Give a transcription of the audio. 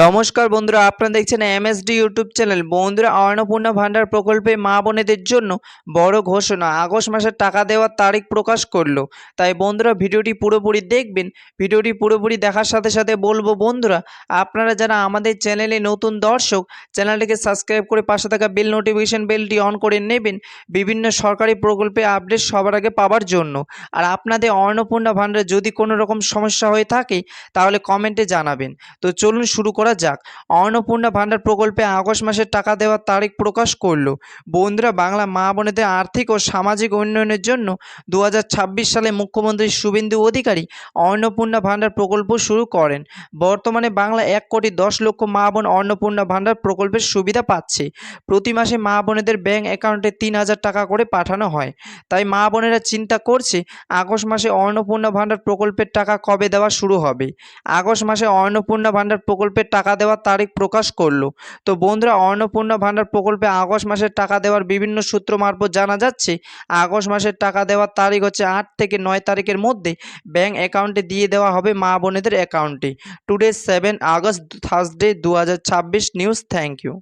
নমস্কার বন্ধুরা, আপনারা দেখছেন এমএসডি ইউটিউব চ্যানেল। বন্ধুরা, অন্নপূর্ণা ভান্ডার প্রকল্পে মা বোনেদের জন্য বড় ঘোষণা, আগস্ট মাসের টাকা দেওয়ার তারিখ প্রকাশ করলো। তাই বন্ধুরা ভিডিওটি পুরোপুরি দেখবেন। ভিডিওটি পুরোপুরি দেখার সাথে সাথে বলবো বন্ধুরা, আপনারা যারা আমাদের চ্যানেলে নতুন দর্শক, চ্যানেলটিকে সাবস্ক্রাইব করে পাশে থাকা বেল নোটিফিকেশন বেলটি অন করে নেবেন বিভিন্ন সরকারি প্রকল্পে আপডেট সবার আগে পাওয়ার জন্য। আর আপনাদের অন্নপূর্ণা ভান্ডারে যদি কোনো রকম সমস্যা হয়ে থাকে তাহলে কমেন্টে জানাবেন। তো চলুন শুরু করা যাক। অন্নপূর্ণা ভান্ডার প্রকল্পে আগস্ট মাসের টাকা দেওয়ার তারিখ প্রকাশ করলো। বন্ধুরা, বাংলা মা বোনেদের আর্থিক ও সামাজিক উন্নয়নের জন্য 2026 সালে মুখ্যমন্ত্রী শুভেন্দু অধিকারী অন্নপূর্ণা ভান্ডার প্রকল্প শুরু করেন। বর্তমানে বাংলা 1,10,00,000 মা বোন অন্নপূর্ণা ভান্ডার প্রকল্পের সুবিধা পাচ্ছে। প্রতি মাসে মা বোনেদের ব্যাংক অ্যাকাউন্টে 3,000 টাকা করে পাঠানো হয়। তাই মা বোনেরা চিন্তা করছে আগস্ট মাসে অন্নপূর্ণা ভান্ডার প্রকল্পের টাকা কবে দেওয়া শুরু হবে। আগস্ট মাসে অন্নপূর্ণা ভান্ডার প্রকল্পের টাকা দেওয়ার তারিখ প্রকাশ করলো। তো বন্ধুরা, অন্নপূর্ণা ভান্ডার প্রকল্পে আগস্ট মাসের টাকা দেওয়ার বিভিন্ন সূত্র মারফত জানা যাচ্ছে আগস্ট মাসের টাকা দেওয়ার তারিখ হচ্ছে 8 থেকে 9 তারিখের মধ্যে ব্যাংক অ্যাকাউন্টে দিয়ে দেওয়া হবে মা বোনেদের অ্যাকাউন্টে। Today 7 August, Thursday 2026 news. Thank you.